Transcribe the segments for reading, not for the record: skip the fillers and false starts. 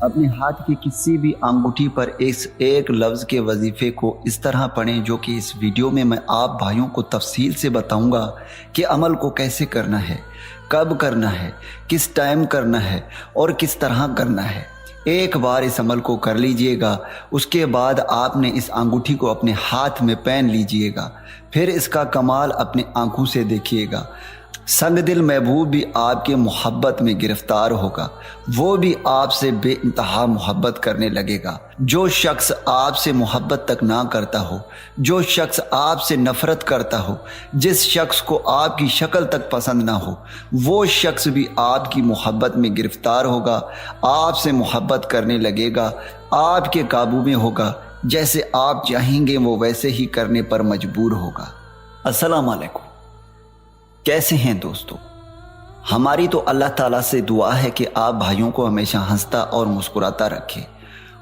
اپنے ہاتھ کی کسی بھی انگوٹھی پر اس ایک لفظ کے وظیفے کو اس طرح پڑھیں جو کہ اس ویڈیو میں آپ بھائیوں کو تفصیل سے بتاؤں گا کہ عمل کو کیسے کرنا ہے، کب کرنا ہے، کس ٹائم کرنا ہے اور کس طرح کرنا ہے۔ ایک بار اس عمل کو کر لیجئے گا، اس کے بعد آپ نے اس انگوٹھی کو اپنے ہاتھ میں پہن لیجئے گا، پھر اس کا کمال اپنے آنکھوں سے دیکھیے گا۔ سنگ دل محبوب بھی آپ کے محبت میں گرفتار ہوگا، وہ بھی آپ سے بے انتہا محبت کرنے لگے گا۔ جو شخص آپ سے محبت تک نہ کرتا ہو، جو شخص آپ سے نفرت کرتا ہو، جس شخص کو آپ کی شکل تک پسند نہ ہو، وہ شخص بھی آپ کی محبت میں گرفتار ہوگا، آپ سے محبت کرنے لگے گا، آپ کے قابو میں ہوگا، جیسے آپ چاہیں گے وہ ویسے ہی کرنے پر مجبور ہوگا۔ السلام علیکم، کیسے ہیں دوستو؟ ہماری تو اللہ تعالیٰ سے دعا ہے کہ آپ بھائیوں کو ہمیشہ ہنستا اور مسکراتا رکھے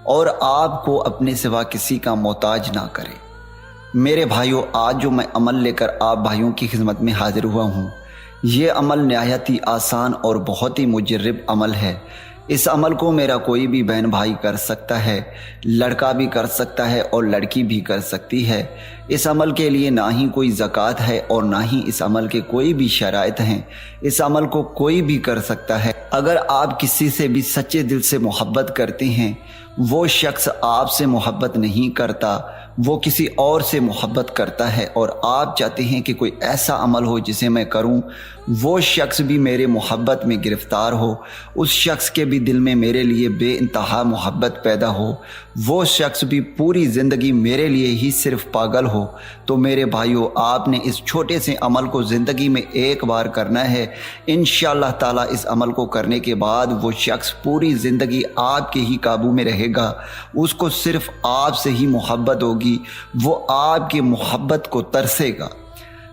اور آپ کو اپنے سوا کسی کا محتاج نہ کرے۔ میرے بھائیوں، آج جو میں عمل لے کر آپ بھائیوں کی خدمت میں حاضر ہوا ہوں، یہ عمل نہایت ہی آسان اور بہت ہی مجرب عمل ہے۔ اس عمل کو میرا کوئی بھی بہن بھائی کر سکتا ہے، لڑکا بھی کر سکتا ہے اور لڑکی بھی کر سکتی ہے۔ اس عمل کے لیے نہ ہی کوئی زکوٰۃ ہے اور نہ ہی اس عمل کے کوئی بھی شرائط ہیں۔ اس عمل کو کوئی بھی کر سکتا ہے۔ اگر آپ کسی سے بھی سچے دل سے محبت کرتے ہیں، وہ شخص آپ سے محبت نہیں کرتا، وہ کسی اور سے محبت کرتا ہے اور آپ چاہتے ہیں کہ کوئی ایسا عمل ہو جسے میں کروں، وہ شخص بھی میرے محبت میں گرفتار ہو، اس شخص کے بھی دل میں میرے لیے بے انتہا محبت پیدا ہو، وہ شخص بھی پوری زندگی میرے لیے ہی صرف پاگل ہو، تو میرے بھائیوں، آپ نے اس چھوٹے سے عمل کو زندگی میں ایک بار کرنا ہے۔ انشاءاللہ تعالیٰ اس عمل کو کرنے کے بعد وہ شخص پوری زندگی آپ کے ہی قابو میں رہے گا، اس کو صرف آپ سے ہی محبت ہوگی، وہ آپ کی محبت کو ترسے گا۔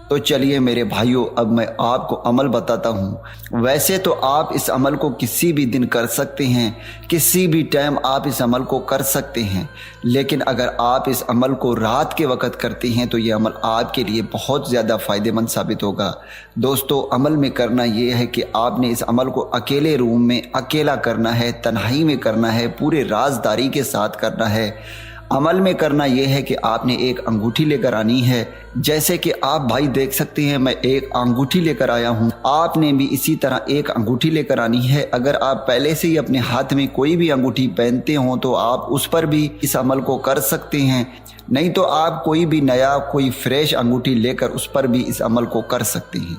تو چلیے میرے بھائیوں، اب میں آپ کو عمل بتاتا ہوں۔ ویسے تو آپ اس عمل کو کسی بھی دن کر سکتے ہیں، کسی بھی ٹائم آپ اس عمل کو کر سکتے ہیں، لیکن اگر آپ اس عمل کو رات کے وقت کرتے ہیں تو یہ عمل آپ کے لیے بہت زیادہ فائدہ مند ثابت ہوگا۔ دوستو، عمل میں کرنا یہ ہے کہ آپ نے اس عمل کو اکیلے روم میں اکیلا کرنا ہے، تنہائی میں کرنا ہے، پورے رازداری کے ساتھ کرنا ہے۔ عمل میں کرنا یہ ہے کہ آپ نے ایک انگوٹھی لے کر آنی ہے، جیسے کہ آپ بھائی دیکھ سکتے ہیں میں ایک انگوٹھی لے کر آیا ہوں، آپ نے بھی اسی طرح ایک انگوٹھی لے کر آنی ہے۔ اگر آپ پہلے سے ہی اپنے ہاتھ میں کوئی بھی انگوٹھی پہنتے ہوں تو آپ اس پر بھی اس عمل کو کر سکتے ہیں، نہیں تو آپ کوئی بھی نیا کوئی فریش انگوٹھی لے کر اس پر بھی اس عمل کو کر سکتے ہیں۔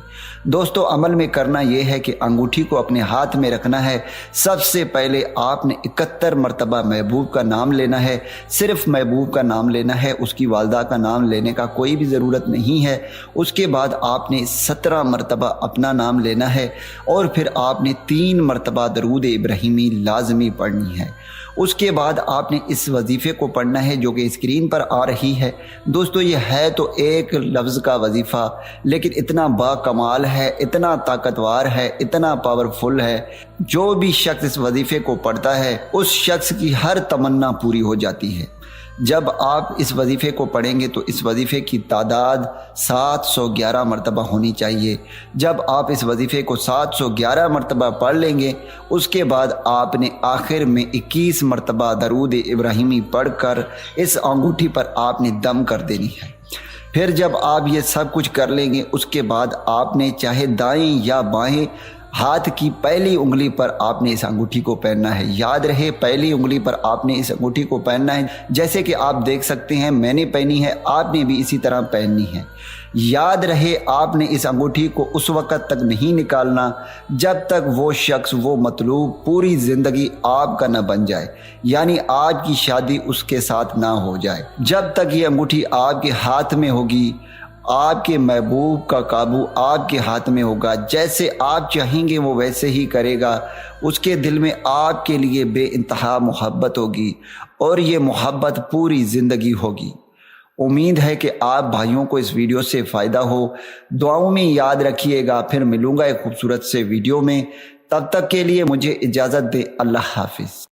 دوستو، عمل میں کرنا یہ ہے کہ انگوٹھی کو اپنے ہاتھ میں رکھنا ہے۔ سب سے پہلے آپ نے 71 مرتبہ محبوب کا نام لینا ہے، صرف محبوب کا نام لینا ہے، اس کی والدہ کا نام لینے کا کوئی بھی ضرورت نہیں ہے۔ اس کے بعد آپ نے 17 مرتبہ اپنا نام لینا ہے اور پھر آپ نے 3 مرتبہ درود ابراہیمی لازمی پڑھنی ہے۔ اس کے بعد آپ نے اس وظیفے کو پڑھنا ہے جو کہ اسکرین پر آ رہی ہے۔ دوستو، یہ ہے تو ایک لفظ کا وظیفہ، لیکن اتنا با کمال ہے، اتنا طاقتور ہے، اتنا پاورفل ہے، جو بھی شخص اس وظیفے کو پڑھتا ہے اس شخص کی ہر تمنا پوری ہو جاتی ہے۔ جب آپ اس وظیفے کو پڑھیں گے تو اس وظیفے کی تعداد 711 مرتبہ ہونی چاہیے۔ جب آپ اس وظیفے کو 711 مرتبہ پڑھ لیں گے، اس کے بعد آپ نے آخر میں 21 مرتبہ درود ابراہیمی پڑھ کر اس انگوٹھی پر آپ نے دم کر دینی ہے۔ پھر جب آپ یہ سب کچھ کر لیں گے، اس کے بعد آپ نے چاہے دائیں یا بائیں ہاتھ کی پہلی انگلی پر آپ نے اس انگوٹھی کو پہننا ہے۔ یاد رہے، پہلی انگلی پر آپ نے اس انگوٹھی کو پہننا ہے، جیسے کہ آپ دیکھ سکتے ہیں میں نے پہنی ہے، آپ نے بھی اسی طرح پہننی ہے۔ یاد رہے، آپ نے اس انگوٹھی کو اس وقت تک نہیں نکالنا جب تک وہ شخص، وہ مطلوب پوری زندگی آپ کا نہ بن جائے، یعنی آج کی شادی اس کے ساتھ نہ ہو جائے۔ جب تک یہ انگوٹھی آپ کے ہاتھ میں ہوگی، آپ کے محبوب کا قابو آپ کے ہاتھ میں ہوگا، جیسے آپ چاہیں گے وہ ویسے ہی کرے گا۔ اس کے دل میں آپ کے لیے بے انتہا محبت ہوگی اور یہ محبت پوری زندگی ہوگی۔ امید ہے کہ آپ بھائیوں کو اس ویڈیو سے فائدہ ہو۔ دعاؤں میں یاد رکھیے گا۔ پھر ملوں گا ایک خوبصورت سے ویڈیو میں، تب تک کے لیے مجھے اجازت دیں۔ اللہ حافظ۔